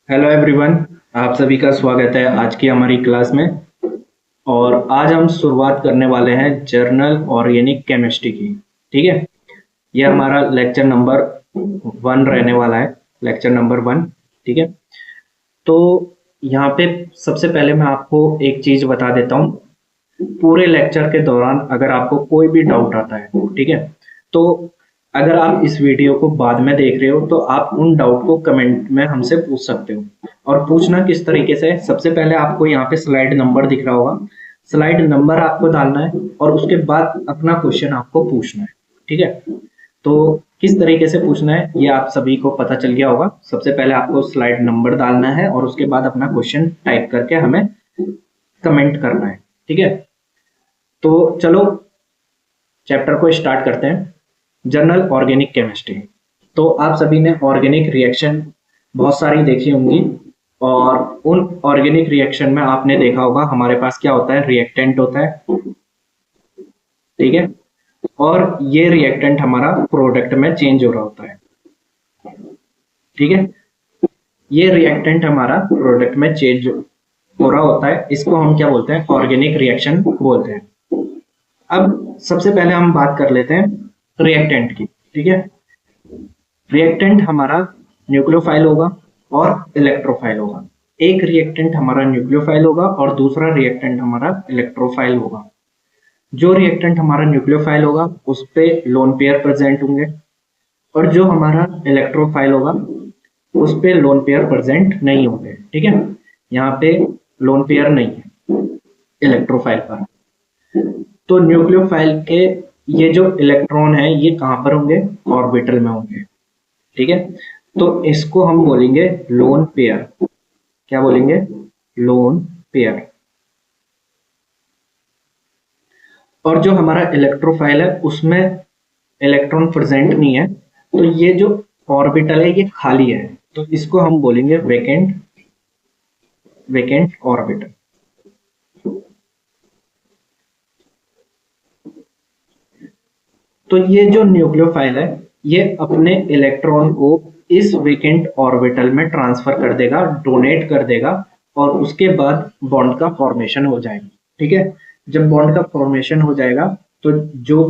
Hello everyone. आप सभी का स्वागत है आज की हमारी क्लास में। और आज हम शुरुआत करने वाले हैं जर्नल ऑर्गेनिक केमिस्ट्री की। ठीक है, ये हमारा लेक्चर नंबर 1 रहने वाला है, लेक्चर नंबर 1। ठीक है, तो यहाँ पे सबसे पहले मैं आपको एक चीज़ बता देता हूँ। पूरे लेक्चर के दौरान अगर आपको कोई भी डाउट आता है, ठीक है, तो अगर आप इस वीडियो को बाद में देख रहे हो तो आप उन डाउट को कमेंट में हमसे पूछ सकते हो। और पूछना किस तरीके से है, सबसे पहले आपको यहाँ पे स्लाइड नंबर दिख रहा होगा, स्लाइड नंबर आपको डालना है और उसके बाद अपना क्वेश्चन आपको पूछना है। ठीक है, तो किस तरीके से पूछना है ये आप सभी को पता चल गया होगा। सबसे पहले आपको स्लाइड नंबर डालना है और उसके बाद अपना क्वेश्चन टाइप करके हमें कमेंट करना है। ठीक है, तो चलो चैप्टर को स्टार्ट करते हैं। Journal organic chemistry. तो आप सभी ने ऑर्गेनिक रिएक्शन बहुत सारी देखी होंगी और उन ऑर्गेनिक रिएक्शन में आपने देखा होगा हमारे पास क्या होता है, रिएक्टेंट होता है। ठीक है, और ये रिएक्टेंट हमारा प्रोडक्ट में चेंज हो रहा होता है। ठीक है, ये रिएक्टेंट हमारा प्रोडक्ट में चेंज हो रहा होता है, इसको हम क्या बोलते हैं, ऑर्गेनिक रिएक्शन बोलते हैं। अब सबसे पहले हम बात कर लेते हैं रिएक्टेंट की। ठीक है, रिएक्टेंट हमारा न्यूक्लियोफाइल होगा और इलेक्ट्रोफाइल होगा। एक रिएक्टेंट हमारा न्यूक्लियोफाइल होगा और दूसरा रिएक्टेंट हमारा इलेक्ट्रोफाइल होगा। जो रिएक्टेंट हमारा न्यूक्लियोफाइल होगा उस पे लोन पेयर प्रेजेंट होंगे और जो हमारा इलेक्ट्रोफाइल होगा उस पे लोन पेयर प्रेजेंट नहीं होंगे। ठीक है, यहाँ पे लोन पेयर नहीं है इलेक्ट्रोफाइल पर। तो न्यूक्लियोफाइल के ये जो इलेक्ट्रॉन है ये कहाँ पर होंगे, ऑर्बिटल में होंगे। ठीक है, तो इसको हम बोलेंगे लोन पेयर। क्या बोलेंगे, लोन पेयर। और जो हमारा इलेक्ट्रोफाइल है उसमें इलेक्ट्रॉन प्रेजेंट नहीं है, तो ये जो ऑर्बिटल है ये खाली है, तो इसको हम बोलेंगे वेकेंट, वेकेंट ऑर्बिटल। तो ये जो न्यूक्लियोफाइल है ये अपने इलेक्ट्रॉन को इस वेकेंट ऑर्बिटल में ट्रांसफर कर देगा, डोनेट कर देगा और उसके बाद बॉन्ड का फॉर्मेशन हो जाएगा। ठीक है, जब बॉन्ड का फॉर्मेशन हो जाएगा तो जो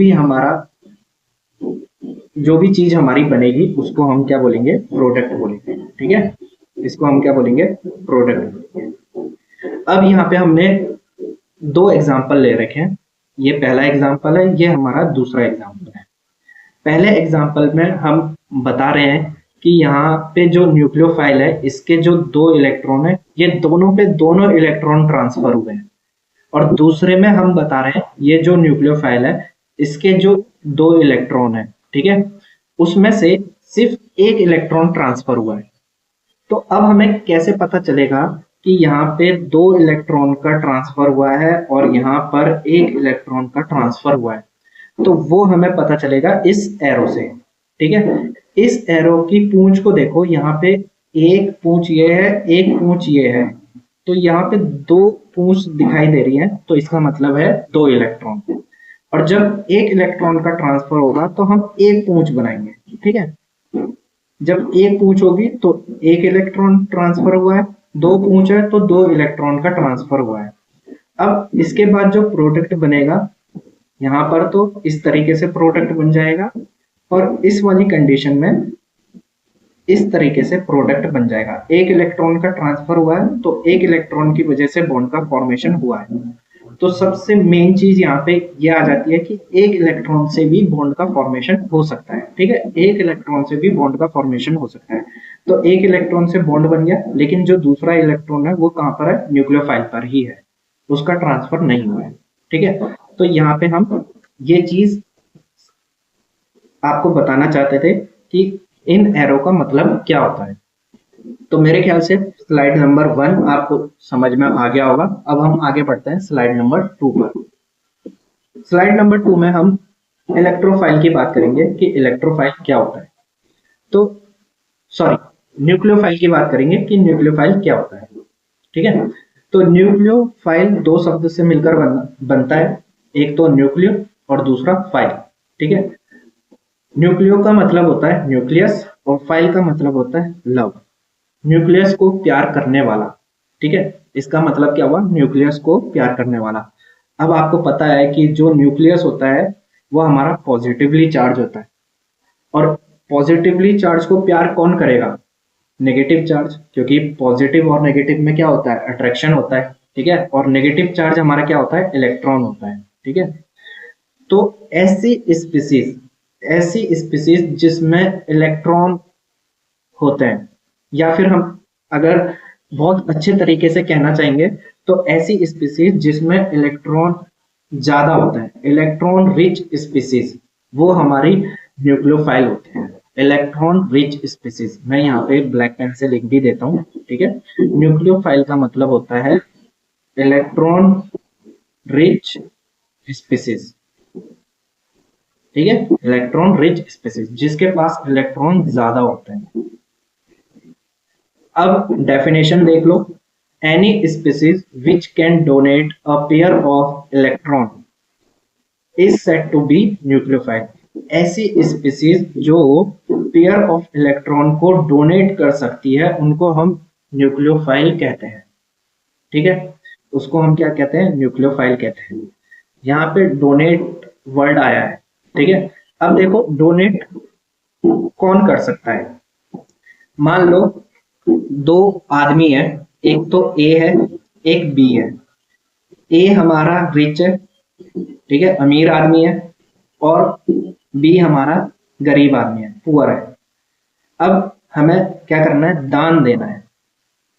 भी चीज हमारी बनेगी उसको हम क्या बोलेंगे, प्रोडक्ट बोलेंगे। ठीक है, इसको हम क्या बोलेंगे, प्रोडक्ट बोलेंगे। अब यहाँ पे हमने दो एग्जाम्पल ले रखे हैं, ये पहला एग्जाम्पल है, ये हमारा दूसरा एग्जाम्पल है। पहले एग्जाम्पल में हम बता रहे हैं कि यहाँ पे जो न्यूक्लियोफाइल है इसके जो दो इलेक्ट्रॉन है ये दोनों पे दोनों इलेक्ट्रॉन ट्रांसफर हुए हैं। और दूसरे में हम बता रहे हैं ये जो न्यूक्लियोफाइल है इसके जो दो इलेक्ट्रॉन है, ठीक है, उसमें से सिर्फ एक इलेक्ट्रॉन ट्रांसफर हुआ है। तो अब हमें कैसे पता चलेगा कि यहाँ पे दो इलेक्ट्रॉन का ट्रांसफर हुआ है और यहाँ पर एक इलेक्ट्रॉन का ट्रांसफर हुआ है, तो वो हमें पता चलेगा इस एरो से। ठीक है, इस एरो की पूंछ को देखो, यहाँ पे एक पूंछ ये है, एक पूंछ ये है, तो यहाँ पे दो पूंछ दिखाई दे रही है, तो इसका मतलब है दो इलेक्ट्रॉन। और जब एक इलेक्ट्रॉन का ट्रांसफर होगा तो हम एक पूंछ बनाएंगे। ठीक है, जब एक पूंछ होगी तो एक इलेक्ट्रॉन ट्रांसफर हुआ है, दो पूंछ है तो दो इलेक्ट्रॉन का ट्रांसफर हुआ है। अब इसके बाद जो प्रोडक्ट बनेगा यहाँ पर तो इस तरीके से प्रोडक्ट बन जाएगा और इस वाली कंडीशन में इस तरीके से प्रोडक्ट बन जाएगा। एक इलेक्ट्रॉन का ट्रांसफर हुआ है तो एक इलेक्ट्रॉन की वजह से बॉन्ड का फॉर्मेशन हुआ है। तो सबसे मेन चीज यहाँ पे ये आ जाती है कि एक इलेक्ट्रॉन से भी बॉन्ड का फॉर्मेशन हो सकता है। ठीक है, एक इलेक्ट्रॉन से भी बॉन्ड का फॉर्मेशन हो सकता है। तो एक इलेक्ट्रॉन से बॉन्ड बन गया, लेकिन जो दूसरा इलेक्ट्रॉन है वो कहाँ पर है, न्यूक्लियोफाइल पर ही है, उसका ट्रांसफर नहीं हुआ है। ठीक है, तो यहाँ पे हम ये चीज आपको बताना चाहते थे कि इन एरो का मतलब क्या होता है। तो मेरे ख्याल से स्लाइड नंबर 1 आपको समझ में आ गया होगा। अब हम आगे बढ़ते हैं स्लाइड नंबर 2 पर। स्लाइड नंबर 2 में हम इलेक्ट्रोफाइल की बात करेंगे कि इलेक्ट्रोफाइल क्या होता है। तो सॉरी, न्यूक्लियोफाइल की बात करेंगे कि न्यूक्लियोफाइल क्या होता है। ठीक है, तो न्यूक्लियोफाइल दो शब्द से मिलकर बनता है, एक तो न्यूक्लियो और दूसरा फाइल। ठीक है, न्यूक्लियो का मतलब होता है न्यूक्लियस और फाइल का मतलब होता है लव। न्यूक्लियस को प्यार करने वाला। ठीक है, इसका मतलब क्या हुआ, न्यूक्लियस को प्यार करने वाला। अब आपको पता है कि जो न्यूक्लियस होता है वो हमारा पॉजिटिवली चार्ज होता है, और पॉजिटिवली चार्ज को प्यार कौन करेगा, नेगेटिव चार्ज, क्योंकि पॉजिटिव और नेगेटिव में क्या होता है, अट्रैक्शन होता है। ठीक है, और नेगेटिव चार्ज हमारा क्या होता है, इलेक्ट्रॉन होता है। ठीक है, तो ऐसी स्पीसीज जिसमें इलेक्ट्रॉन होते हैं, या फिर हम अगर बहुत अच्छे तरीके से कहना चाहेंगे तो ऐसी स्पीसीज जिसमें इलेक्ट्रॉन ज्यादा होता है, इलेक्ट्रॉन रिच स्पीसीज, वो हमारी न्यूक्लियोफाइल होते हैं। इलेक्ट्रॉन रिच स्पीसीज, मैं यहाँ पे ब्लैक पेन से लिख भी देता हूँ। ठीक है, न्यूक्लियोफाइल का मतलब होता है इलेक्ट्रॉन रिच स्पीसीज। ठीक है, इलेक्ट्रॉन रिच स्पीसीज जिसके पास इलेक्ट्रॉन ज्यादा होते हैं। अब डेफिनेशन देख लो, any species which can donate a pair of electron is said to be nucleophile. ऐसी स्पीसीज जो पेयर ऑफ इलेक्ट्रॉन को डोनेट कर सकती है उनको हम न्यूक्लियोफाइल कहते हैं। ठीक है, उसको हम क्या कहते हैं, न्यूक्लियोफाइल कहते हैं। यहाँ पे डोनेट वर्ड आया है। ठीक है, अब देखो डोनेट कौन कर सकता है। मान लो दो आदमी है, एक तो ए है एक बी है। ए हमारा रिच है, ठीक है, अमीर आदमी है, और बी हमारा गरीब आदमी है, पुअर है। अब हमें क्या करना है, दान देना है।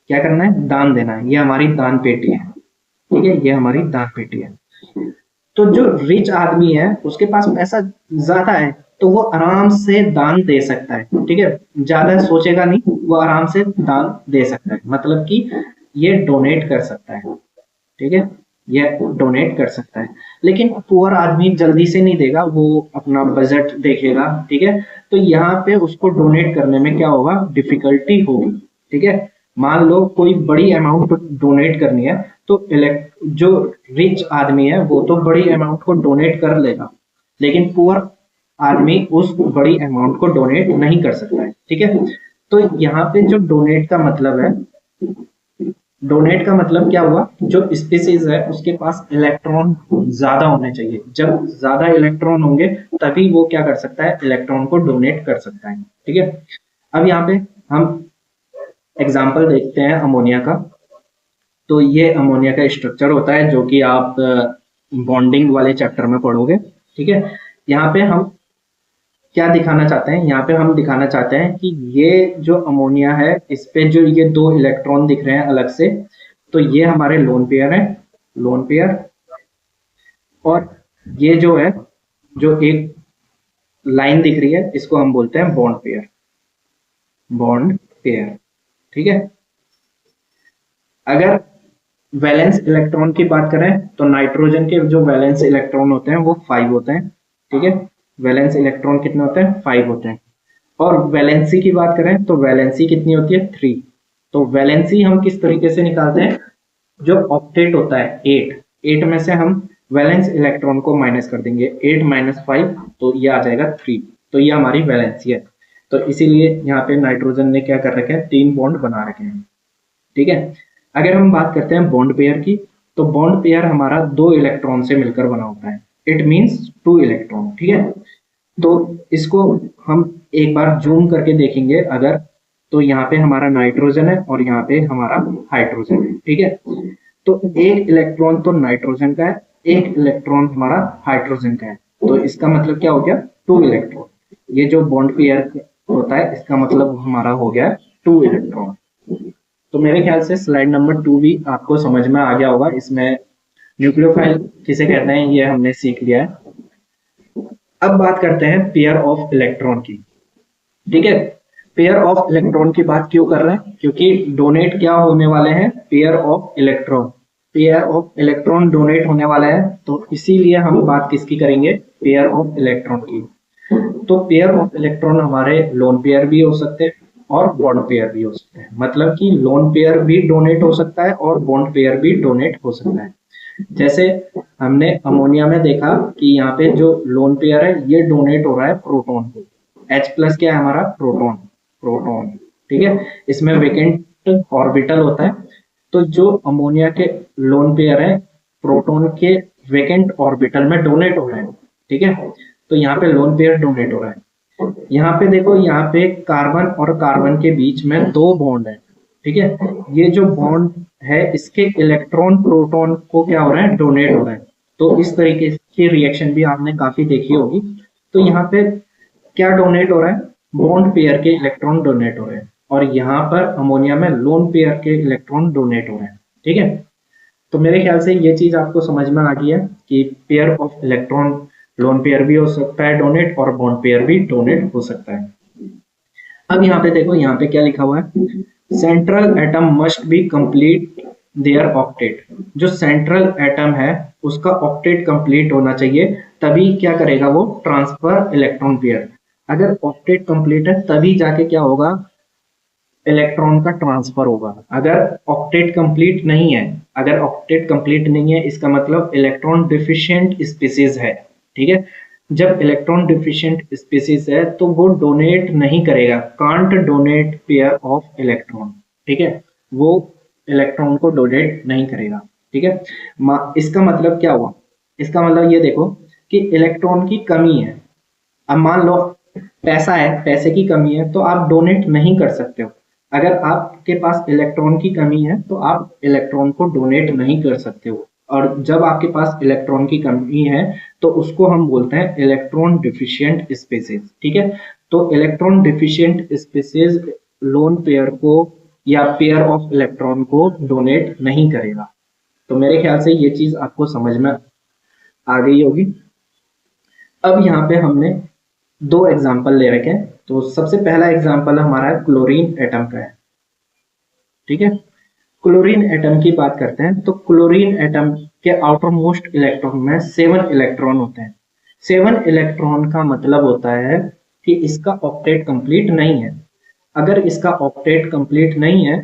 क्या करना है, दान देना है। ये हमारी दान पेटी है। ठीक है, ये हमारी दान पेटी है। तो जो रिच आदमी है उसके पास पैसा ज्यादा है, तो वो आराम से दान दे सकता है। ठीक है, ज्यादा सोचेगा नहीं, वो आराम से दान दे सकता है, मतलब कि ये डोनेट कर सकता है। ठीक है, ये डोनेट कर सकता है। लेकिन पुअर आदमी जल्दी से नहीं देगा, वो अपना बजट देखेगा। ठीक है, तो यहाँ पे उसको डोनेट करने में क्या होगा, डिफिकल्टी होगी। ठीक है, मान लो कोई बड़ी अमाउंट डोनेट करनी है, तो जो रिच आदमी है वो तो बड़ी अमाउंट को डोनेट कर लेगा, लेकिन पुअर आदमी उस बड़ी अमाउंट को डोनेट नहीं कर सकता है। ठीक है, तो यहाँ पे जो डोनेट का मतलब है, डोनेट का मतलब क्या हुआ, जो स्पीसीज है उसके पास इलेक्ट्रॉन ज्यादा होने चाहिए। जब ज्यादा इलेक्ट्रॉन होंगे तभी वो क्या कर सकता है, इलेक्ट्रॉन को डोनेट कर सकता है। ठीक है, अब यहाँ पे हम एग्जाम्पल देखते हैं अमोनिया का। तो ये अमोनिया का स्ट्रक्चर होता है जो कि आप बॉन्डिंग वाले चैप्टर में पढ़ोगे। ठीक है, यहाँ पे हम क्या दिखाना चाहते हैं, यहाँ पे हम दिखाना चाहते हैं कि ये जो अमोनिया है इस पे जो ये दो इलेक्ट्रॉन दिख रहे हैं अलग से, तो ये हमारे लोन पेयर है, लोन पेयर। और ये जो है, जो एक लाइन दिख रही है, इसको हम बोलते हैं बॉन्ड पेयर, बॉन्ड पेयर। ठीक है, अगर वैलेंस इलेक्ट्रॉन की बात करें तो नाइट्रोजन के जो वैलेंस इलेक्ट्रॉन होते हैं वो 5 होते हैं। ठीक है, वैलेंस इलेक्ट्रॉन कितने होते हैं, 5 होते हैं। और वैलेंसी की बात करें तो वैलेंसी कितनी होती है, 3। तो वैलेंसी हम किस तरीके से निकालते हैं, जो ऑक्टेट होता है 8 में से हम वैलेंस इलेक्ट्रॉन को माइनस कर देंगे, 8 - 5 तो ये आ जाएगा 3। तो ये हमारी वैलेंसी है। तो इसीलिए यहाँ पे नाइट्रोजन ने क्या कर रखे हैं, 3 बॉन्ड बना रखे हैं। ठीक है, अगर हम बात करते हैं बॉन्ड पेयर की, तो बॉन्ड पेयर हमारा 2 इलेक्ट्रॉन से मिलकर बना होता है। It means 2 electron. ठीक है, तो इसको हम एक बार जूम करके देखेंगे अगर, तो यहाँ पे हमारा नाइट्रोजन है और यहाँ पे हमारा हाइड्रोजन है। ठीक है, तो एक इलेक्ट्रॉन तो नाइट्रोजन का है, एक इलेक्ट्रॉन हमारा हाइड्रोजन का है। तो इसका मतलब क्या हो गया, 2 इलेक्ट्रॉन। ये जो बॉन्ड पेयर होता है इसका मतलब हमारा हो गया 2 इलेक्ट्रॉन। तो मेरे ख्याल से स्लाइड नंबर 2 भी आपको समझ में आ गया होगा। इसमें न्यूक्लियोफाइल किसे कहते हैं ये हमने सीख लिया है। अब बात करते हैं पेयर ऑफ इलेक्ट्रॉन की। ठीक है, पेयर ऑफ इलेक्ट्रॉन की बात क्यों कर रहे हैं, क्योंकि डोनेट क्या होने वाले हैं, pair of electron. Pair of electron donate होने वाला है, तो इसीलिए हम बात किसकी करेंगे, पेयर ऑफ इलेक्ट्रॉन की। तो पेयर ऑफ इलेक्ट्रॉन हमारे लोन पेयर भी हो सकते हैं और बॉन्ड पेयर भी हो सकते हैं। मतलब कि लोन पेयर भी डोनेट हो सकता है और बॉन्ड पेयर भी डोनेट हो सकता है। जैसे हमने अमोनिया में देखा कि यहाँ पे जो लोन पेयर है ये डोनेट हो रहा है प्रोटॉन को। H+ क्या है हमारा, प्रोटॉन, प्रोटॉन। ठीक है। इसमें वेकेंट ऑर्बिटल होता है। तो जो अमोनिया के लोन पेयर है प्रोटॉन के वेकेंट ऑर्बिटल में डोनेट हो रहे हैं, ठीक है। तो यहाँ पे लोन पेयर डोनेट हो रहा है। यहाँ पे देखो, यहाँ पे कार्बन और कार्बन के बीच में 2 बॉन्ड है, ठीक है। ये जो बॉन्ड है इसके इलेक्ट्रॉन प्रोटॉन को क्या हो रहा है, डोनेट हो रहा है। तो इस तरीके की रिएक्शन भी आपने काफी देखी होगी। तो यहाँ पे क्या डोनेट हो रहा है, बॉन्ड पेयर के इलेक्ट्रॉन डोनेट हो रहे हैं, और यहाँ पर अमोनिया में लोन पेयर के इलेक्ट्रॉन डोनेट हो रहे हैं, ठीक है। तो मेरे ख्याल से ये चीज आपको समझ में आ गई है कि pair of electron lone pair भी हो सकता है डोनेट, और बॉन्ड पेयर भी डोनेट हो सकता है। अब यहाँ पे देखो, यहाँ पे क्या लिखा हुआ है, central atom must be complete their octet. जो सेंट्रल एटम है उसका ऑक्टेट कंप्लीट होना चाहिए, तभी क्या करेगा वो, ट्रांसफर इलेक्ट्रॉन पेयर। अगर ऑक्टेट कंप्लीट है तभी जाके क्या होगा, इलेक्ट्रॉन का ट्रांसफर होगा। अगर ऑक्टेट कंप्लीट नहीं है, अगर ऑक्टेट कंप्लीट नहीं है इसका मतलब इलेक्ट्रॉन डिफिशिएंट स्पीसीज है, ठीक है। जब इलेक्ट्रॉन डिफिशिएंट स्पीसीज है तो वो डोनेट नहीं करेगा, can't donate pair of electron, ठीक है। वो इलेक्ट्रॉन को डोनेट नहीं करेगा, ठीक है। इसका मतलब क्या हुआ, इसका मतलब ये देखो कि इलेक्ट्रॉन की कमी है। अब मान लो पैसा है, पैसे की कमी है तो आप डोनेट नहीं कर सकते हो। अगर आपके पास इलेक्ट्रॉन की कमी है तो आप इलेक्ट्रॉन को डोनेट नहीं कर सकते हो, और जब आपके पास इलेक्ट्रॉन की कमी है तो उसको हम बोलते हैं इलेक्ट्रॉन डिफिशिएंट स्पीसीज, ठीक है। तो electron deficient species lone pair को या पेयर ऑफ इलेक्ट्रॉन को डोनेट नहीं करेगा। तो मेरे ख्याल से ये चीज आपको समझ में आ गई होगी। अब यहाँ पे हमने 2 एग्जाम्पल ले रखे हैं। तो सबसे पहला एग्जाम्पल हमारा क्लोरीन एटम का है, ठीक है। क्लोरीन एटम की बात करते हैं तो क्लोरीन एटम के आउटर मोस्ट इलेक्ट्रॉन में 7 इलेक्ट्रॉन होते हैं। 7 इलेक्ट्रॉन का मतलब होता है कि इसका ऑक्टेट कंप्लीट नहीं है। अगर इसका ऑक्टेट कंप्लीट नहीं है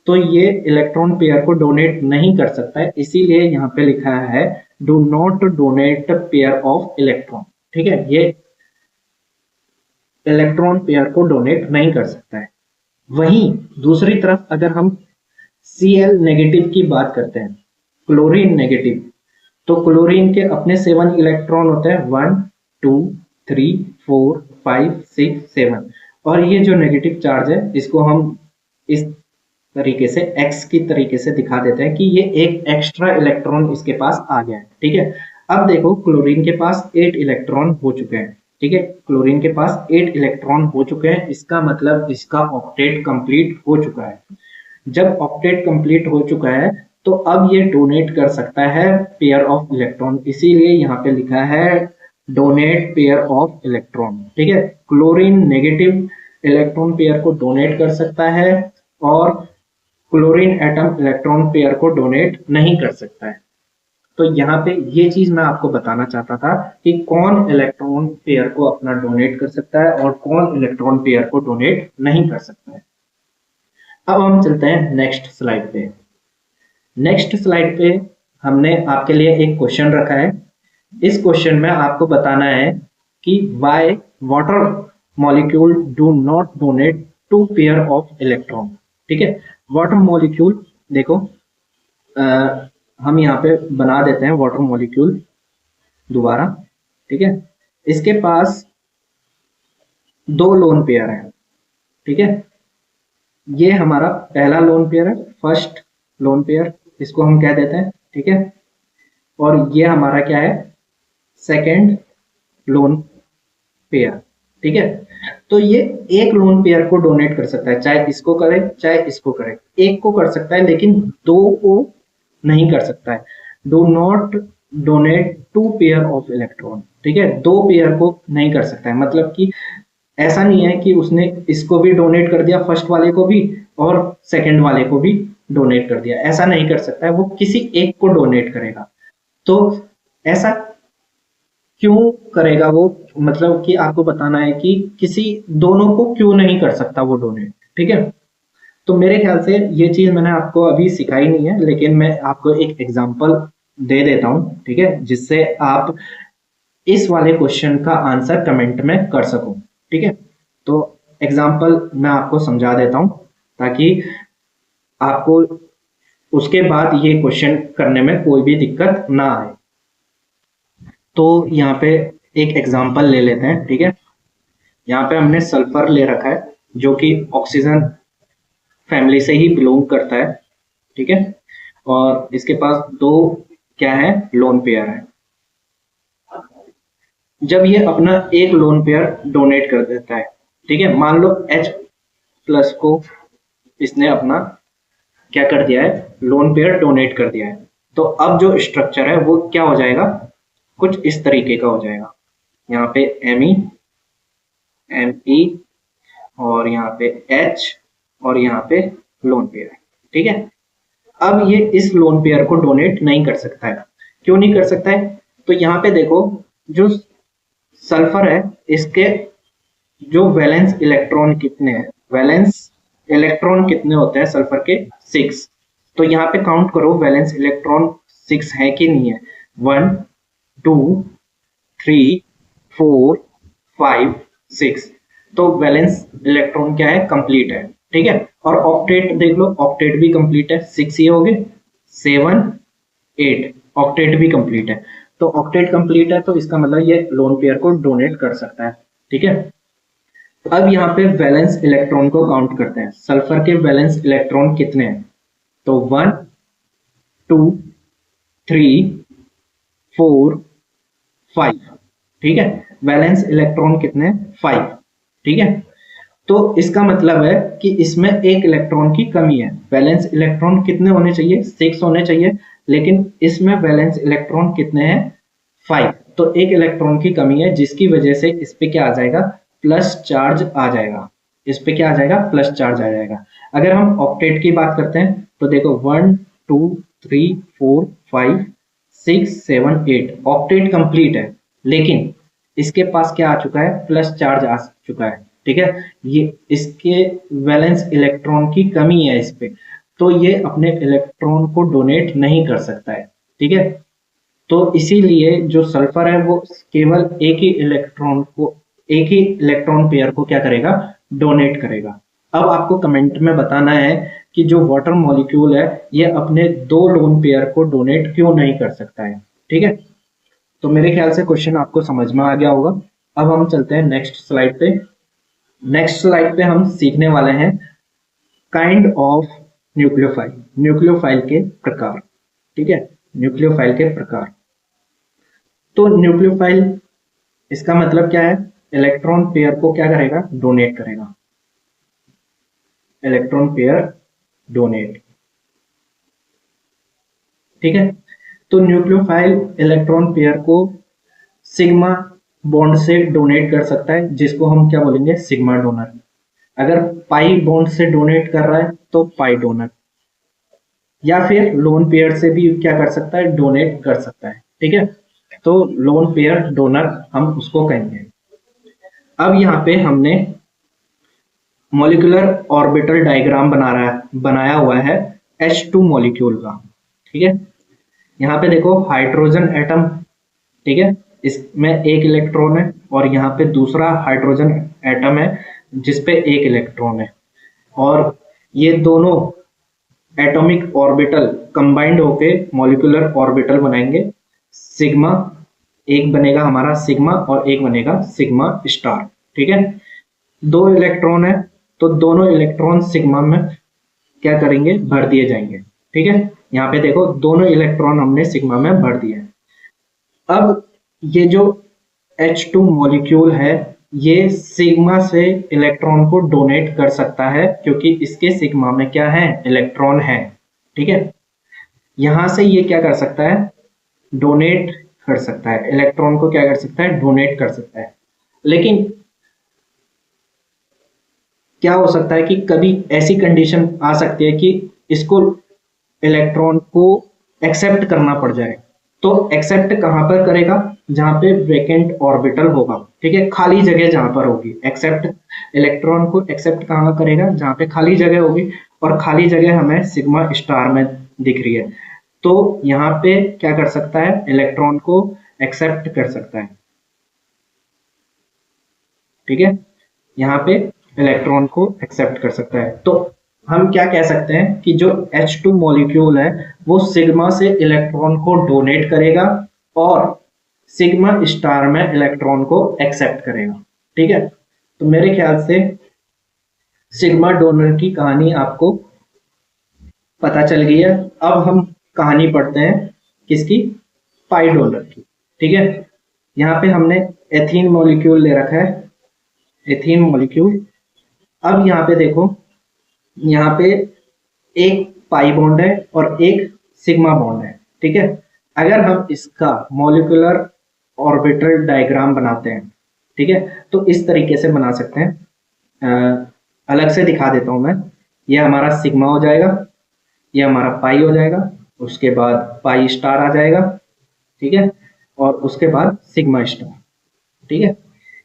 तो ये इलेक्ट्रॉन पेयर को डोनेट नहीं कर सकता है, इसीलिए यहाँ पे लिखा है do not donate pair of electron, ठीक है। ये इलेक्ट्रॉन पेयर को डोनेट नहीं कर सकता है। वहीं दूसरी तरफ अगर हम Cl नेगेटिव की बात करते हैं, क्लोरीन नेगेटिव, तो क्लोरीन के अपने 7 इलेक्ट्रॉन होते हैं, 1 2 3 4 5 6 7। और ये जो नेगेटिव चार्ज है इसको हम इस तरीके से x की तरीके से दिखा देते हैं कि ये एक एक्स्ट्रा इलेक्ट्रॉन इसके पास आ गया है, ठीक है। अब देखो क्लोरीन के पास 8 इलेक्ट्रॉन हो चुके हैं, ठीक है। क्लोरीन के पास 8 इलेक्ट्रॉन हो चुके हैं, इसका मतलब इसका ऑक्टेट कंप्लीट हो चुका है। जब ऑक्टेट कंप्लीट हो चुका है तो अब ये डोनेट कर सकता है पेयर ऑफ इलेक्ट्रॉन, इसीलिए यहाँ पे लिखा है डोनेट पेयर ऑफ इलेक्ट्रॉन, ठीक है। क्लोरीन नेगेटिव इलेक्ट्रॉन पेयर को डोनेट कर सकता है और क्लोरीन एटम इलेक्ट्रॉन पेयर को डोनेट नहीं कर सकता है। तो यहाँ पे ये चीज मैं आपको बताना चाहता था कि कौन इलेक्ट्रॉन पेयर को अपना डोनेट कर सकता है और कौन इलेक्ट्रॉन पेयर को डोनेट नहीं कर सकता है। अब हम चलते हैं नेक्स्ट स्लाइड पे। नेक्स्ट स्लाइड पे हमने आपके लिए एक क्वेश्चन रखा है। इस क्वेश्चन में आपको बताना है कि why water molecule do not donate 2 pair of electron, ठीक है। वाटर मॉलिक्यूल देखो, हम यहाँ पे बना देते हैं वाटर मॉलिक्यूल दोबारा, ठीक है। इसके पास 2 लोन पेयर है, ठीक है। ये हमारा पहला लोन पेयर है, फर्स्ट लोन पेयर, इसको हम कह देते हैं, ठीक है। और ये हमारा क्या है, सेकंड लोन पेयर, ठीक है। तो ये एक लोन पेयर को डोनेट कर सकता है, चाहे इसको करे चाहे इसको करे, एक को कर सकता है लेकिन 2 को नहीं कर सकता है। Do not donate 2 pair of electron, ठीक है। 2 पेयर को नहीं कर सकता है, मतलब कि ऐसा नहीं है कि उसने इसको भी डोनेट कर दिया, फर्स्ट वाले को भी और सेकंड वाले को भी डोनेट कर दिया, ऐसा नहीं कर सकता है। वो किसी एक को डोनेट करेगा। तो ऐसा क्यों करेगा वो, मतलब कि आपको बताना है कि किसी दोनों को क्यों नहीं कर सकता वो डोनेट, ठीक है। तो मेरे ख्याल से ये चीज मैंने आपको अभी सिखाई नहीं है, लेकिन मैं आपको एक एग्जांपल दे देता हूं, ठीक है, जिससे आप इस वाले क्वेश्चन का आंसर कमेंट में कर सको, ठीक है। तो एग्जाम्पल मैं आपको समझा देता हूँ ताकि आपको उसके बाद ये क्वेश्चन करने में कोई भी दिक्कत ना आए। तो यहाँ पे एक एग्जाम्पल ले लेते हैं, ठीक है। यहाँ पे हमने सल्फर ले रखा है जो कि ऑक्सीजन फैमिली से ही बिलोंग करता है, ठीक है। और इसके पास दो क्या है, लोन पेयर है। जब ये अपना एक लोन पेयर डोनेट कर देता है, ठीक है, मान लो H प्लस को इसने अपना क्या कर दिया है, लोन पेयर डोनेट कर दिया है। तो अब जो स्ट्रक्चर है वो क्या हो जाएगा, कुछ इस तरीके का हो जाएगा। यहाँ पे Me, Me और यहाँ पे H और यहाँ पे लोन पेयर, ठीक है। अब ये इस लोन पेयर को डोनेट नहीं कर सकता है। क्यों नहीं कर सकता है? तो यहाँ पे देखो, जो सल्फर है इसके जो वैलेंस इलेक्ट्रॉन कितने हैं, वैलेंस इलेक्ट्रॉन कितने होते हैं सल्फर के, 6। तो यहाँ पे काउंट करो वैलेंस इलेक्ट्रॉन 6 है कि नहीं है। 1 2 3 4 5 6। तो वैलेंस इलेक्ट्रॉन क्या है, कंप्लीट है, ठीक है। और ऑक्टेट देख लो, ऑक्टेट भी कंप्लीट है, 6 ये हो गए, 7 8, ऑक्टेट भी कंप्लीट है। तो ऑक्टेट कंप्लीट है तो इसका मतलब ये लोन पेयर को डोनेट कर सकता है, ठीक है। अब यहाँ पे वैलेंस इलेक्ट्रॉन को काउंट करते हैं, सल्फर के वैलेंस इलेक्ट्रॉन कितने हैं। तो 1 2 3 4 5, ठीक है। वैलेंस इलेक्ट्रॉन कितने, 5, ठीक है। तो इसका मतलब है कि इसमें एक इलेक्ट्रॉन की कमी है। वैलेंस इलेक्ट्रॉन कितने होने चाहिए, 6 होने चाहिए, लेकिन इसमें वैलेंस इलेक्ट्रॉन कितने हैं, 5। तो एक इलेक्ट्रॉन की कमी है जिसकी वजह से इस पे क्या आ जाएगा, प्लस चार्ज आ जाएगा। इस पे क्या आ जाएगा, प्लस चार्ज आ जाएगा। अगर हम ऑक्टेट की बात करते हैं तो देखो 1 2 3 4 5 6 7 8, ऑक्टेट कंप्लीट है, लेकिन इसके पास क्या आ चुका है, प्लस चार्ज आ चुका है, ठीक है। ये इसके वैलेंस इलेक्ट्रॉन की कमी है इस पे, तो ये अपने इलेक्ट्रॉन को डोनेट नहीं कर सकता है, ठीक है। तो इसीलिए जो सल्फर है वो केवल एक ही इलेक्ट्रॉन पेयर को क्या करेगा, डोनेट करेगा। अब आपको कमेंट में बताना है कि जो वाटर मॉलिक्यूल है ये अपने दो लोन पेयर को डोनेट क्यों नहीं कर सकता है, ठीक है। तो मेरे ख्याल से क्वेश्चन आपको समझ में आ गया होगा। अब हम चलते हैं नेक्स्ट स्लाइड पे। नेक्स्ट स्लाइड पे हम सीखने वाले हैं काइंड ऑफ न्यूक्लियोफाइल, न्यूक्लियोफाइल के प्रकार, ठीक है, न्यूक्लियोफाइल के प्रकार। तो न्यूक्लियोफाइल इसका मतलब क्या है, इलेक्ट्रॉन पेयर को क्या करेगा, डोनेट करेगा, इलेक्ट्रॉन पेयर डोनेट, ठीक है। तो न्यूक्लियोफाइल इलेक्ट्रॉन पेयर को सिग्मा बॉन्ड से डोनेट कर सकता है, जिसको हम क्या बोलेंगे, सिग्मा डोनर। अगर पाई बॉन्ड से डोनेट कर रहा है तो पाई डोनर, या फिर लोन पेयर से भी क्या कर सकता है, डोनेट कर सकता है, ठीक है। तो लोन पेयर डोनर हम उसको कहेंगे। अब यहाँ पे हमने मॉलिक्यूलर ऑर्बिटल डायग्राम बनाया हुआ है H2 मॉलिक्यूल का, ठीक है। यहाँ पे देखो हाइड्रोजन एटम, ठीक है, इसमें एक इलेक्ट्रॉन है, और यहाँ पे दूसरा हाइड्रोजन एटम है जिसपे एक इलेक्ट्रॉन है, और ये दोनों एटॉमिक ऑर्बिटल कंबाइंड होके मॉलिक्यूलर ऑर्बिटल बनाएंगे। सिग्मा, एक बनेगा हमारा सिग्मा और एक बनेगा सिग्मा स्टार, ठीक है। दो इलेक्ट्रॉन है तो दोनों इलेक्ट्रॉन सिग्मा में क्या करेंगे, भर दिए जाएंगे, ठीक है। यहाँ पे देखो दोनों इलेक्ट्रॉन हमने सिग्मा में भर दिए। अब ये जो H2 मॉलिक्यूल है ये सिग्मा से इलेक्ट्रॉन को डोनेट कर सकता है, क्योंकि इसके सिग्मा में क्या है, इलेक्ट्रॉन है, ठीक है। यहां से ये क्या कर सकता है, डोनेट कर सकता है, इलेक्ट्रॉन को क्या कर सकता है, डोनेट कर सकता है। लेकिन क्या हो सकता है कि कभी ऐसी कंडीशन आ सकती है कि इसको इलेक्ट्रॉन को एक्सेप्ट करना पड़ जाए। तो एक्सेप्ट कहां पर करेगा, जहां पे वैकेंट ऑर्बिटल होगा, ठीक है, खाली जगह जहां पर होगी। एक्सेप्ट, इलेक्ट्रॉन को एक्सेप्ट कहां करेगा, जहां पे खाली जगह होगी, और खाली जगह हमें सिग्मा स्टार में दिख रही है। तो यहाँ पे क्या कर सकता है, इलेक्ट्रॉन को एक्सेप्ट कर सकता है, ठीक है। यहाँ पे इलेक्ट्रॉन को एक्सेप्ट कर सकता है। तो हम क्या कह सकते हैं कि जो H2 मॉलिक्यूल है वो सिग्मा से इलेक्ट्रॉन को डोनेट करेगा और सिग्मा स्टार में इलेक्ट्रॉन को एक्सेप्ट करेगा। ठीक है, तो मेरे ख्याल से सिग्मा डोनर की कहानी आपको पता चल गई है। अब हम कहानी पढ़ते हैं किसकी, पाई डोनर की। ठीक है, यहाँ पे हमने एथीन मॉलिक्यूल ले रखा है, एथीन मॉलिक्यूल। अब यहाँ पे देखो, यहाँ पे एक पाई बॉन्ड है और एक सिग्मा बॉन्ड है। ठीक है, अगर हम इसका मॉलिक्यूलर ऑर्बिटल डायग्राम बनाते हैं, ठीक है, तो इस तरीके से बना सकते हैं। अलग से दिखा देता हूं मैं। ये हमारा सिग्मा हो जाएगा, ये हमारा पाई हो जाएगा, उसके बाद पाई स्टार आ जाएगा। ठीक है, और उसके बाद सिग्मा स्टार। ठीक है,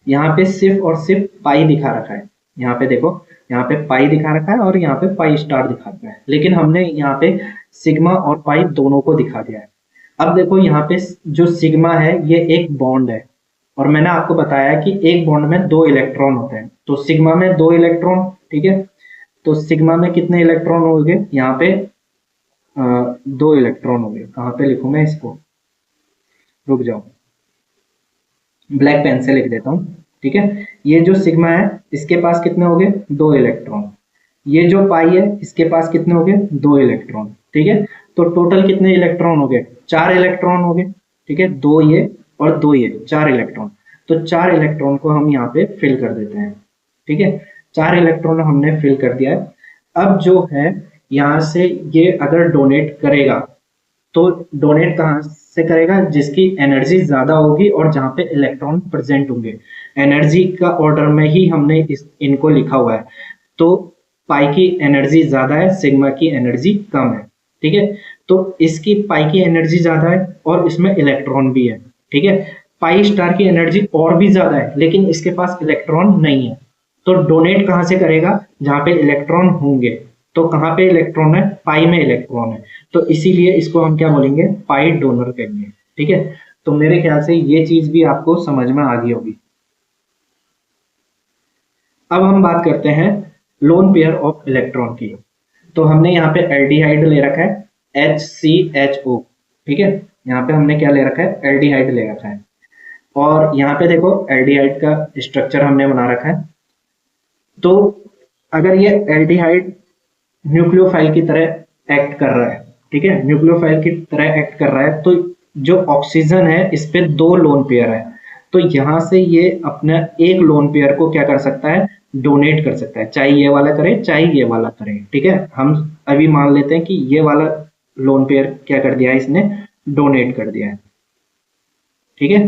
यहाँ पे सिर्फ और सिर्फ पाई दिखा रखा है। यहाँ पे देखो, यहाँ पे पाई दिखा रखा है और यहाँ पे पाई स्टार दिखा रखा है, लेकिन हमने यहाँ पे सिग्मा और पाई दोनों को दिखा दिया है। अब देखो, यहाँ पे जो सिग्मा है ये एक बॉन्ड है और मैंने आपको बताया कि एक बॉन्ड में 2 इलेक्ट्रॉन होते हैं, तो सिग्मा में 2 इलेक्ट्रॉन। ठीक है, तो सिग्मा में कितने इलेक्ट्रॉन होंगे, यहाँ पे 2 इलेक्ट्रॉन होंगे। कहाँ पे लिखूं मैं इसको, रुक जाओ, ब्लैक पेन से लिख देता हूँ। ठीक है, ये जो सिग्मा है इसके पास कितने हो गए, 2 इलेक्ट्रॉन। ये जो पाई है इसके पास कितने हो गए, 2 इलेक्ट्रॉन। ठीक है, तो टोटल कितने इलेक्ट्रॉन हो गए, 4 इलेक्ट्रॉन हो गए। ठीक है, 2 ये और 2 ये, 4 इलेक्ट्रॉन। तो 4 इलेक्ट्रॉन को हम यहाँ पे फिल कर देते हैं। ठीक है, 4 इलेक्ट्रॉन हमने फिल कर दिया है। अब जो है यहाँ से ये अगर डोनेट करेगा तो डोनेट कहाँ से करेगा, जिसकी एनर्जी ज्यादा होगी और जहाँ पे इलेक्ट्रॉन प्रेजेंट होंगे। एनर्जी का ऑर्डर में ही हमने इनको लिखा हुआ है। तो पाई की एनर्जी ज्यादा है, सिग्मा की एनर्जी कम है। ठीक है, तो इसकी पाई की एनर्जी ज्यादा है और इसमें इलेक्ट्रॉन भी है। ठीक है, पाई स्टार की एनर्जी और भी ज्यादा है लेकिन इसके पास इलेक्ट्रॉन नहीं है। तो डोनेट कहाँ से करेगा, जहाँ पे इलेक्ट्रॉन होंगे। तो कहाँ पे इलेक्ट्रॉन है, पाई में इलेक्ट्रॉन है, तो इसीलिए इसको हम क्या बोलेंगे, पाई डोनर कहेंगे। ठीक है, तो मेरे ख्याल से ये चीज भी आपको समझ में आ गई होगी। अब हम बात करते हैं लोन पेयर ऑफ इलेक्ट्रॉन की। तो हमने यहाँ पे एल्डिहाइड ले रखा है HCHO। ठीक है, यहाँ पे हमने क्या ले रखा है, एल्डिहाइड ले रखा है। और यहाँ पे देखो एल्डिहाइड का स्ट्रक्चर हमने बना रखा है। तो अगर ये एल्डिहाइड न्यूक्लियोफाइल की तरह एक्ट कर रहा है, ठीक है, न्यूक्लियोफाइल की तरह एक्ट कर रहा है, तो जो ऑक्सीजन है इस पे 2 लोन पेयर है। तो यहाँ से ये अपना एक लोन पेयर को क्या कर सकता है, डोनेट कर सकता है, चाहे ये वाला करे चाहे ये वाला करे। ठीक है, हम अभी मान लेते हैं कि ये वाला लोन पेयर क्या कर दिया है, इसने डोनेट कर दिया है। ठीक है,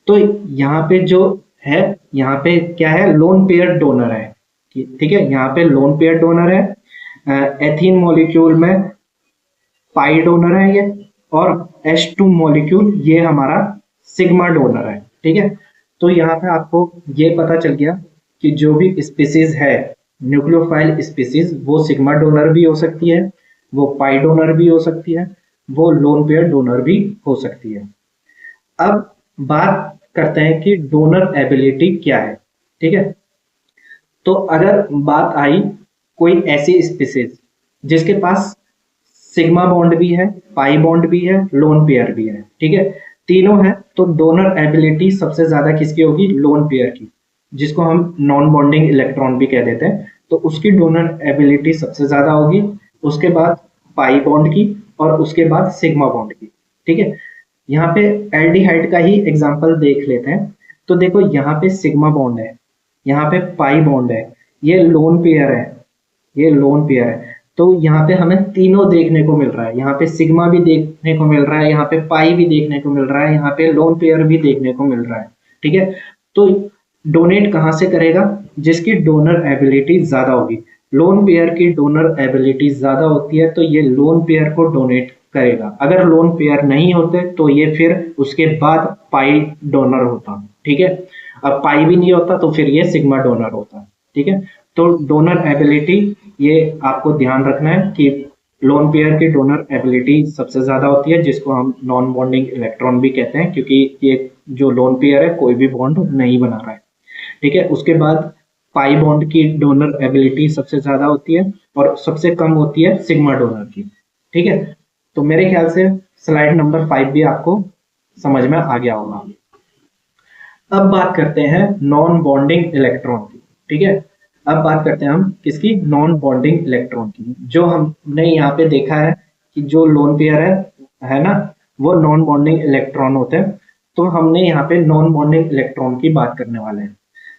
तो यहाँ पे जो है, यहाँ पे क्या है, लोन पेयर डोनर है। ठीक है, यहाँ पे लोन पेयर डोनर है। एथीन मॉलिक्यूल में पाई डोनर है ये, और H2 मॉलिक्यूल ये हमारा सिग्मा डोनर है। ठीक है, तो यहाँ पे आपको ये पता चल गया कि जो भी स्पीसीज है न्यूक्लियोफाइल स्पीसीज, वो सिग्मा डोनर भी हो सकती है, वो पाई डोनर भी हो सकती है, वो लोन पेयर डोनर भी हो सकती है। अब बात करते हैं कि डोनर एबिलिटी क्या है। ठीक है, तो अगर बात आई कोई ऐसी स्पीसीज जिसके पास सिग्मा बॉन्ड भी है, पाई बॉन्ड भी है, लोन पेयर भी है, ठीक है, तीनों है, तो डोनर एबिलिटी सबसे ज्यादा किसकी होगी, लोन पेयर की, जिसको हम नॉन बॉन्डिंग इलेक्ट्रॉन भी कह देते हैं। तो उसकी डोनर एबिलिटी सबसे ज्यादा होगी, उसके बाद पाई बॉन्ड की और उसके बाद सिग्मा बॉन्ड की। ठीक है, यहाँ पे एल्डिहाइड का ही एग्जांपल देख लेते हैं। तो देखो यहाँ पे सिग्मा बॉन्ड है, यहाँ पे पाई बॉन्ड है, ये लोन पेयर है, ये लोन पेयर है। तो यहाँ पे हमें तीनों देखने को मिल रहा है, यहाँ पे सिग्मा भी देखने को मिल रहा है, यहाँ पे पाई भी देखने को मिल रहा है, यहाँ पे लोन पेयर भी देखने को मिल रहा है। ठीक है, तो डोनेट कहाँ से करेगा, जिसकी डोनर एबिलिटी ज्यादा होगी। लोन पेयर की डोनर एबिलिटी ज्यादा होती है तो ये लोन पेयर को डोनेट करेगा। अगर लोन पेयर नहीं होते तो ये फिर उसके बाद पाई डोनर होता। ठीक है, अब पाई भी नहीं होता तो फिर ये सिग्मा डोनर होता। ठीक है, तो डोनर एबिलिटी ये आपको ध्यान रखना है कि लोन पेयर की डोनर एबिलिटी सबसे ज्यादा होती है, जिसको हम नॉन बॉन्डिंग इलेक्ट्रॉन भी कहते हैं, क्योंकि ये जो लोन पेयर है कोई भी बॉन्ड नहीं बना रहा है। ठीक है, उसके बाद पाई बॉन्ड की डोनर एबिलिटी सबसे ज्यादा होती है और सबसे कम होती है सिग्मा डोनर की। ठीक है, तो मेरे ख्याल से स्लाइड नंबर 5 भी आपको समझ में आ गया होगा। अब बात करते हैं नॉन बॉन्डिंग इलेक्ट्रॉन की। ठीक है, अब बात करते हैं हम किसकी, नॉन बॉन्डिंग इलेक्ट्रॉन की। जो हमने यहाँ पे देखा है कि जो लोन पेयर है ना, वो नॉन बॉन्डिंग इलेक्ट्रॉन होते हैं। तो हमने यहाँ पे नॉन बॉन्डिंग इलेक्ट्रॉन की बात करने वाले हैं।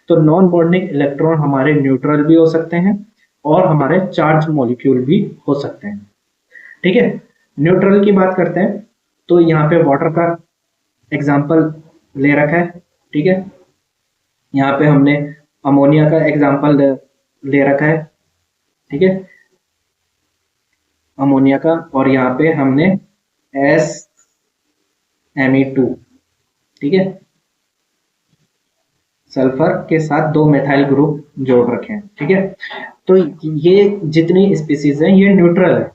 तो नॉन बॉन्डिंग इलेक्ट्रॉन हमारे न्यूट्रल भी हो सकते हैं और हमारे चार्ज मॉलिक्यूल भी हो सकते हैं। ठीक है, न्यूट्रल की बात करते हैं तो यहाँ पे वाटर का एग्जाम्पल ले रखा है। ठीक है, यहाँ पे हमने अमोनिया का एग्जाम्पल ले रखा है। ठीक है, अमोनिया का, और यहाँ पे हमने SME2, ठीक है, सल्फर के साथ 2 मेथाइल ग्रुप जोड़ रखे हैं। ठीक है, तो ये जितनी स्पीसीज हैं ये न्यूट्रल है।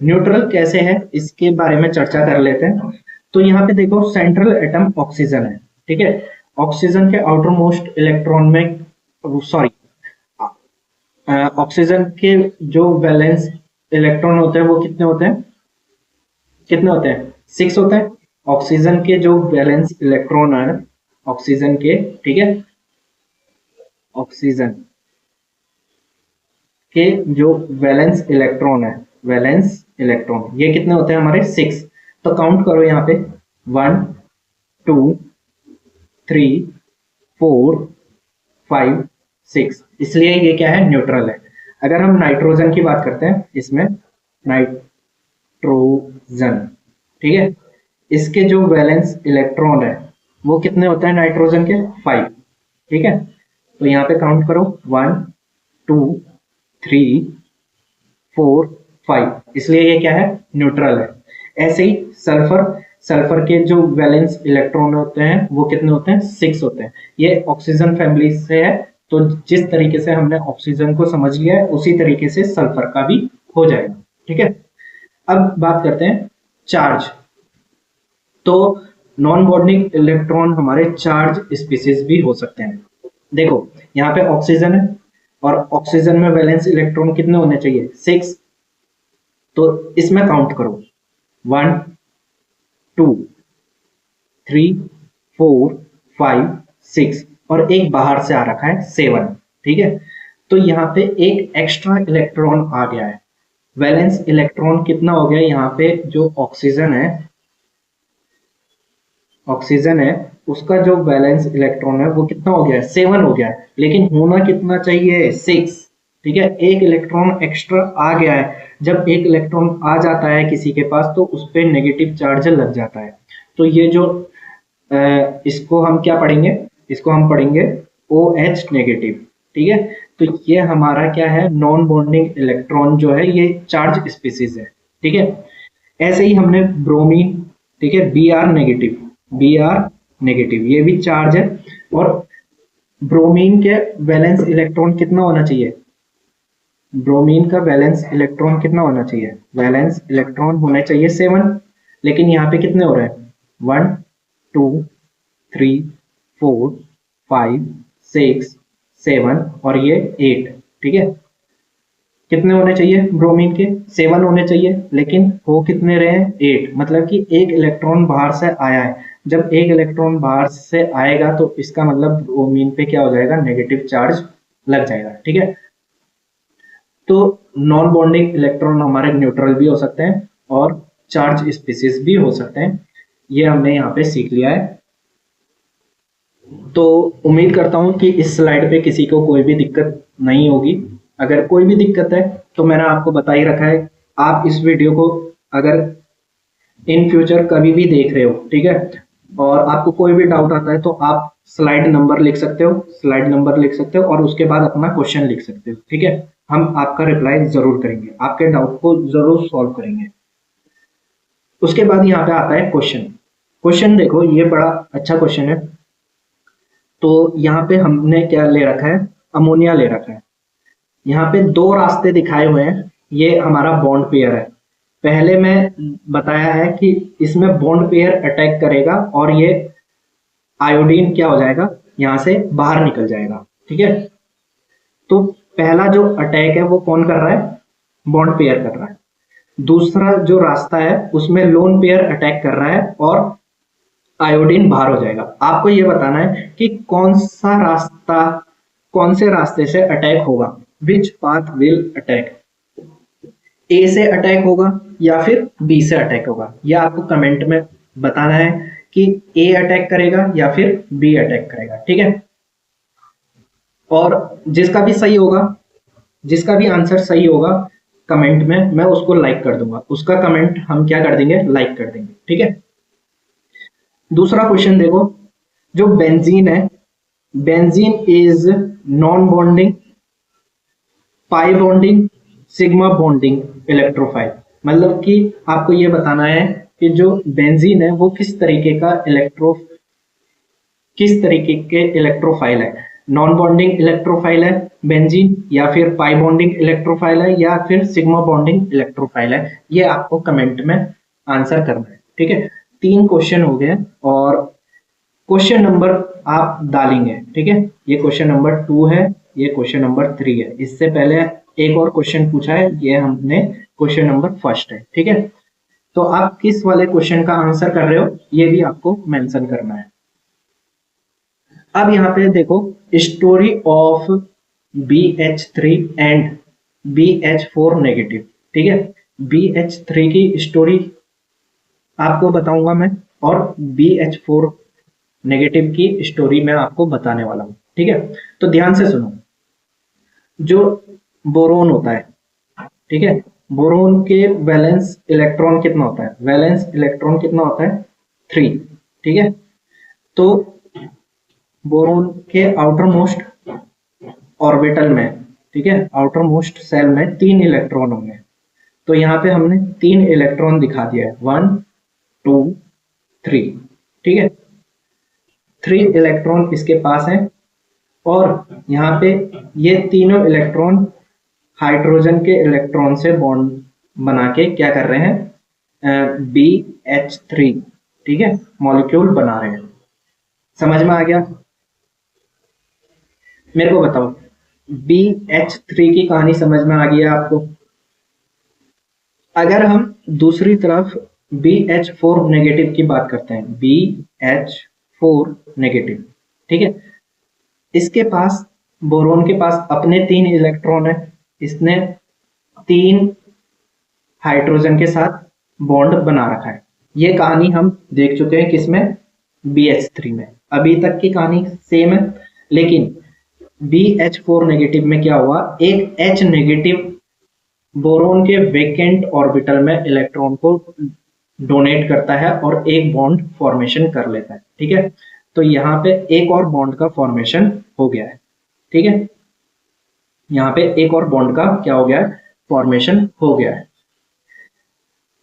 न्यूट्रल कैसे है इसके बारे में चर्चा कर लेते हैं। तो यहाँ पे देखो सेंट्रल एटम ऑक्सीजन है। ठीक है, ऑक्सीजन के आउटर मोस्ट इलेक्ट्रॉन में, सॉरी, ऑक्सीजन के जो वैलेंस इलेक्ट्रॉन होते हैं वो कितने होते हैं, 6 होते हैं। ऑक्सीजन के जो वैलेंस इलेक्ट्रॉन है ऑक्सीजन के, ठीक है, ऑक्सीजन के जो वैलेंस इलेक्ट्रॉन है, वैलेंस इलेक्ट्रॉन ये कितने होते हैं हमारे, 6। तो काउंट करो यहाँ पे 1 2 3 4 5 6, इसलिए ये क्या है, न्यूट्रल है। अगर हम नाइट्रोजन की बात करते हैं, इसमें नाइट्रोजन, ठीक है, इसके जो वैलेंस इलेक्ट्रॉन है वो कितने होते हैं नाइट्रोजन के, 5। ठीक है, तो यहाँ पे काउंट करो 1 2 3 4 5, इसलिए ये क्या है, न्यूट्रल है। ऐसे ही सल्फर के जो वैलेंस इलेक्ट्रॉन होते हैं वो कितने होते हैं, 6 होते हैं। ये ऑक्सीजन फैमिली से है, तो जिस तरीके से हमने ऑक्सीजन को समझ लिया है उसी तरीके से सल्फर का भी हो जाएगा। ठीक है, अब बात करते हैं चार्ज। तो नॉन बॉन्डिंग इलेक्ट्रॉन हमारे चार्ज स्पीसीज भी हो सकते हैं। देखो यहाँ पे ऑक्सीजन है और ऑक्सीजन में वैलेंस इलेक्ट्रॉन कितने होने चाहिए, 6। तो इसमें काउंट करो 1 2 3 4 5 6, और एक बाहर से आ रखा है 7। ठीक है, तो यहाँ पे एक एक्स्ट्रा इलेक्ट्रॉन आ गया है। वैलेंस इलेक्ट्रॉन कितना हो गया यहाँ पे, जो ऑक्सीजन है उसका जो वैलेंस इलेक्ट्रॉन है वो कितना हो गया है, 7 हो गया है, लेकिन होना कितना चाहिए, 6। ठीक है, एक इलेक्ट्रॉन एक्स्ट्रा आ गया है। जब एक इलेक्ट्रॉन आ जाता है किसी के पास तो उस पर नेगेटिव चार्ज लग जाता है। तो ये जो इसको हम क्या पढ़ेंगे, इसको हम पढ़ेंगे OH नेगेटिव। ठीक है, तो ये हमारा क्या है, नॉन बॉन्डिंग इलेक्ट्रॉन जो है ये चार्ज स्पीसीज है। ठीक है, ऐसे ही हमने ब्रोमीन, ठीक है, Br नेगेटिव, ये भी चार्ज है। और ब्रोमीन के वैलेंस इलेक्ट्रॉन कितना होना चाहिए, ब्रोमीन का वैलेंस इलेक्ट्रॉन कितना होना चाहिए, वैलेंस इलेक्ट्रॉन होने चाहिए 7, लेकिन यहाँ पे कितने हो रहे हैं, 1 2 3 4 5 6 7 और ये 8। ठीक है, कितने होने चाहिए ब्रोमीन के, 7 होने चाहिए, लेकिन हो कितने रहे हैं, 8। मतलब कि एक इलेक्ट्रॉन बाहर से आया है। जब एक इलेक्ट्रॉन बाहर से आएगा तो इसका मतलब ब्रोमीन पे क्या हो जाएगा, नेगेटिव चार्ज लग जाएगा। ठीक है, तो नॉन बॉन्डिंग इलेक्ट्रॉन हमारे न्यूट्रल भी हो सकते हैं और चार्ज स्पीसीज भी हो सकते हैं। ये हमने यहाँ पे सीख लिया है। तो उम्मीद करता हूँ कि इस स्लाइड पे किसी को कोई भी दिक्कत नहीं होगी। अगर कोई भी दिक्कत है तो मैंने आपको बता ही रखा है। आप इस वीडियो को अगर इन फ्यूचर कभी भी देख रहे हो, ठीक है, और आपको कोई भी डाउट आता है तो आप स्लाइड नंबर लिख सकते हो और उसके बाद अपना क्वेश्चन लिख सकते हो। ठीक है, हम आपका रिप्लाई जरूर करेंगे, आपके डाउट को जरूर सॉल्व करेंगे। उसके बाद यहाँ पे आता है क्वेश्चन देखो ये बड़ा अच्छा क्वेश्चन है। तो यहाँ पे हमने क्या ले रखा है, अमोनिया ले रखा है। यहाँ पे 2 रास्ते दिखाए हुए हैं, ये हमारा बॉन्ड पेयर है। पहले मैं बताया है कि इसमें बॉन्ड पेयर अटैक करेगा और ये आयोडीन क्या हो जाएगा, यहाँ से बाहर निकल जाएगा। ठीक है, तो पहला जो अटैक है वो कौन कर रहा है, बॉन्ड पेयर कर रहा है। दूसरा जो रास्ता है उसमें लोन पेयर अटैक कर रहा है और आयोडीन बाहर हो जाएगा। आपको ये बताना है कि कौन सा रास्ता, कौन से रास्ते से अटैक होगा, विच पाथ विल अटैक, ए से अटैक होगा या फिर बी से अटैक होगा। यह आपको कमेंट में बताना है कि ए अटैक करेगा या फिर बी अटैक करेगा, ठीक है। और जिसका भी सही होगा, जिसका भी आंसर सही होगा कमेंट में, मैं उसको लाइक कर दूंगा, उसका कमेंट हम क्या कर देंगे, लाइक कर देंगे, ठीक है। दूसरा क्वेश्चन देखो, जो बेंजीन है, benzene is non bonding, pi bonding, sigma bonding electrophile. मतलब कि आपको ये बताना है कि जो बेंजीन है वो किस तरीके के इलेक्ट्रोफाइल है, नॉन बॉन्डिंग इलेक्ट्रोफाइल है बेंजीन, या फिर पाई बॉन्डिंग इलेक्ट्रोफाइल है, या फिर सिग्मा बॉन्डिंग इलेक्ट्रोफाइल है। ये आपको कमेंट में आंसर करना है, ठीक है। 3 क्वेश्चन हो गए और क्वेश्चन नंबर आप डालेंगे, ठीक है। ये क्वेश्चन नंबर 2 है, ये क्वेश्चन नंबर 3 है। इससे पहले एक और क्वेश्चन पूछा है, ये हमने क्वेश्चन नंबर 1 है, ठीक है। तो आप किस वाले क्वेश्चन का आंसर कर रहे हो ये भी आपको मेंशन करना है। अब यहाँ पे देखो, story of BH3 and BH4 negative, ठीक है। BH3 की स्टोरी आपको बताऊंगा मैं, और BH4 नेगेटिव की स्टोरी मैं आपको बताने वाला हूं, ठीक है। तो ध्यान से सुनो, जो बोरोन होता है, ठीक है, बोरोन के वैलेंस इलेक्ट्रॉन कितना होता है, वैलेंस इलेक्ट्रॉन कितना होता है, 3, ठीक है। तो बोरोन के आउटर मोस्ट ऑर्बिटल में, ठीक है, आउटर मोस्ट सेल में 3 इलेक्ट्रॉन होंगे। तो यहाँ पे हमने 3 इलेक्ट्रॉन दिखा दिया है, 1 2 3, ठीक है। 3 इलेक्ट्रॉन इसके पास है और यहाँ पे ये तीनों इलेक्ट्रॉन हाइड्रोजन के इलेक्ट्रॉन से बॉन्ड बना के क्या कर रहे हैं, BH3, ठीक है, मॉलिक्यूल बना रहे हैं। समझ में आ गया? मेरे को बताओ, BH3 की कहानी समझ में आ गई है आपको? अगर हम दूसरी तरफ BH4 नेगेटिव की बात करते हैं, BH4 नेगेटिव, ठीक है, इसके पास, बोरोन के पास अपने 3 इलेक्ट्रॉन है, इसने 3 हाइड्रोजन के साथ बॉन्ड बना रखा है। ये कहानी हम देख चुके हैं किसमें, BH3 में। अभी तक की कहानी सेम है, लेकिन BH4 नेगेटिव में क्या हुआ, एक H नेगेटिव बोरोन के वेकेंट ऑर्बिटल में इलेक्ट्रॉन को डोनेट करता है और एक बॉन्ड फॉर्मेशन कर लेता है, ठीक है। तो यहाँ पे एक और बॉन्ड का फॉर्मेशन हो गया है, ठीक है। यहाँ पे एक और बॉन्ड का क्या हो गया है, फॉर्मेशन हो गया है।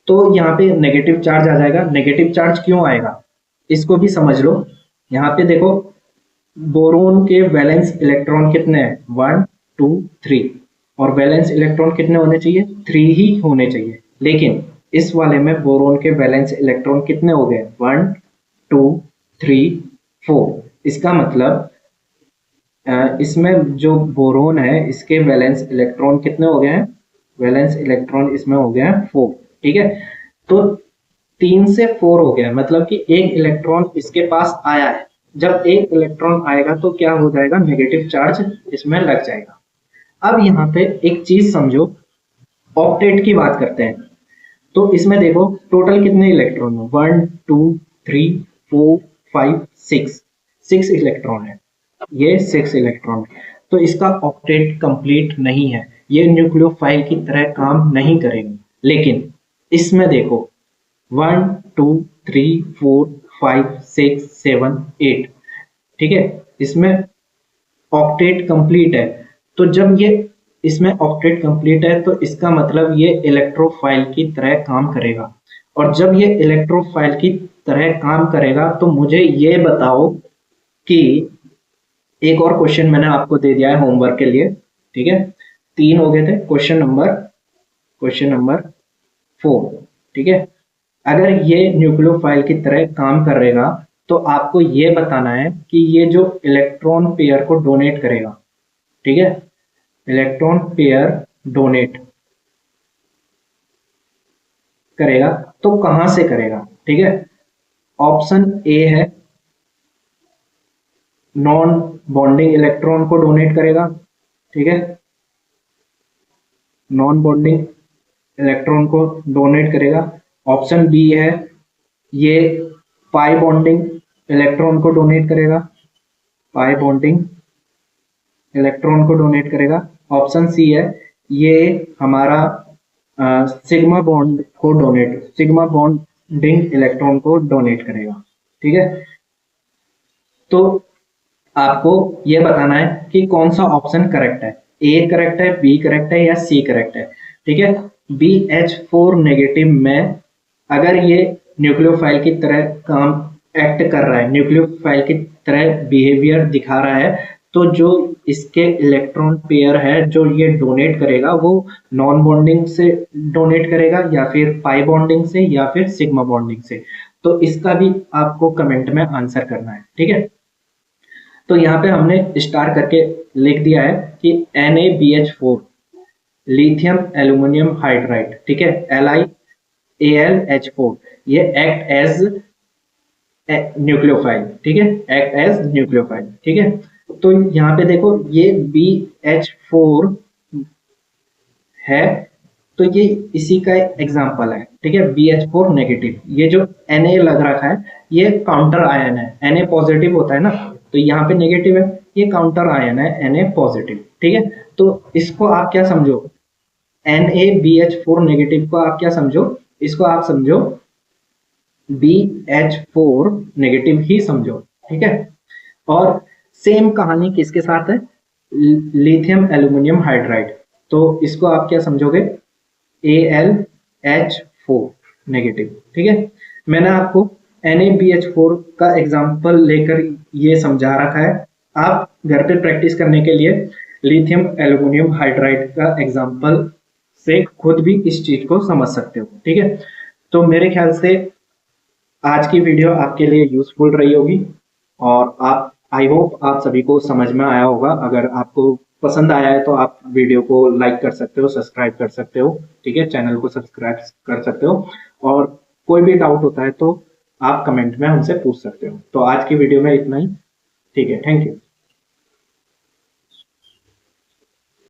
तो यहाँ पे नेगेटिव चार्ज आ जाएगा। नेगेटिव चार्ज क्यों आएगा इसको भी समझ लो। यहाँ पे देखो, बोरोन के वैलेंस इलेक्ट्रॉन कितने हैं, 1 2 3, और वैलेंस इलेक्ट्रॉन कितने होने चाहिए, 3 ही होने चाहिए। लेकिन इस वाले में बोरोन के वैलेंस इलेक्ट्रॉन कितने हो गए, 1 2 3 4। इसका मतलब इसमें जो बोरोन है इसके वैलेंस इलेक्ट्रॉन कितने हो गए हैं, वैलेंस इलेक्ट्रॉन इसमें हो गया है 4, ठीक है। तो 3 से 4 हो गया, मतलब कि एक इलेक्ट्रॉन इसके पास आया है। जब एक इलेक्ट्रॉन आएगा तो क्या हो जाएगा, नेगेटिव चार्ज इसमें लग जाएगा। अब यहाँ पे एक चीज समझो, ऑक्टेट की बात करते हैं। तो इसमें देखो टोटल कितने इलेक्ट्रॉन है, 1 2 3 4 5 6 इलेक्ट्रॉन है, ये 6 इलेक्ट्रॉन है। तो इसका ऑक्टेट कंप्लीट नहीं है, ये न्यूक्लियोफाइल की तरह काम नहीं करेंगे। लेकिन इसमें देखो 1 2 3 4 5 6 7 8, ठीक है, इसमें ऑक्टेट कंप्लीट है। तो जब ये इसमें ऑक्टेट कंप्लीट है तो इसका मतलब ये इलेक्ट्रोफाइल की तरह काम करेगा। और जब ये इलेक्ट्रोफाइल की तरह काम करेगा तो मुझे ये बताओ कि, एक और क्वेश्चन मैंने आपको दे दिया है होमवर्क के लिए, ठीक है, 3 हो गए थे, क्वेश्चन नंबर 4, ठीक है। अगर ये न्यूक्लियोफाइल की तरह काम करेगा तो आपको ये बताना है कि ये जो इलेक्ट्रॉन पेयर को डोनेट करेगा, ठीक है, इलेक्ट्रॉन पेयर डोनेट करेगा तो कहां से करेगा, ठीक है। ऑप्शन ए है नॉन बॉन्डिंग इलेक्ट्रॉन को डोनेट करेगा, ठीक है, नॉन बॉन्डिंग इलेक्ट्रॉन को डोनेट करेगा। ऑप्शन बी है ये पाई बॉन्डिंग इलेक्ट्रॉन को डोनेट करेगा, पाई बॉन्डिंग इलेक्ट्रॉन को डोनेट करेगा। ऑप्शन सी है ये हमारा सिग्मा बॉन्ड को डोनेट, सिग्मा बॉन्डिंग इलेक्ट्रॉन को डोनेट करेगा, ठीक है। तो आपको ये बताना है कि कौन सा ऑप्शन करेक्ट है, ए करेक्ट है, बी करेक्ट है या सी करेक्ट है, ठीक है। BH4 नेगेटिव में अगर ये न्यूक्लियोफाइल की तरह काम एक्ट कर रहा है, न्यूक्लियोफाइल की तरह बिहेवियर दिखा रहा है, तो जो इसके इलेक्ट्रॉन पेयर है जो ये डोनेट करेगा वो नॉन बॉन्डिंग से डोनेट करेगा या फिर पाई बॉन्डिंग से या फिर सिग्मा बॉन्डिंग से। तो इसका भी आपको कमेंट में आंसर करना है, ठीक है। तो यहाँ पे हमने स्टार करके लिख दिया है कि NaBH4 लिथियम एल्यूमिनियम हाइड्राइड, ठीक है, LiAlH4 ये एक्ट एज न्यूक्लियोफाइल, ठीक है, एक्ट एज न्यूक्लियोफाइल, ठीक है। तो यहाँ पे देखो ये BH4 है तो ये इसी का एग्जाम्पल है, ठीक है। BH4 नेगेटिव, ये जो Na लग रखा है ये काउंटर आयन है, Na पॉजिटिव होता है ना, तो यहाँ पे नेगेटिव है, ये काउंटर आयन है Na पॉजिटिव, ठीक है। तो इसको आप क्या समझो, NaBH4 नेगेटिव को आप क्या समझो, इसको आप समझो BH4 नेगेटिव ही समझो, ठीक है। और सेम कहानी किसके साथ है, लिथियम एल्यूमिनियम हाइड्राइड, तो इसको आप क्या समझोगे AlH4 नेगेटिव, ठीक है। मैंने आपको NaBH4 का एग्जांपल लेकर ये समझा रखा है, आप घर पे प्रैक्टिस करने के लिए लिथियम एल्यूमिनियम हाइड्राइड का एग्जांपल से खुद भी इस चीज को समझ सकते हो, ठीक है। तो मेरे ख्याल से आज की वीडियो आपके लिए यूजफुल रही होगी और आप आई होप आप सभी को समझ में आया होगा। अगर आपको पसंद आया है तो आप वीडियो को लाइक कर सकते हो, सब्सक्राइब कर सकते हो, ठीक है, चैनल को सब्सक्राइब कर सकते हो और कोई भी डाउट होता है तो आप कमेंट में हमसे पूछ सकते हो। तो आज की वीडियो में इतना ही, ठीक है, थैंक यू।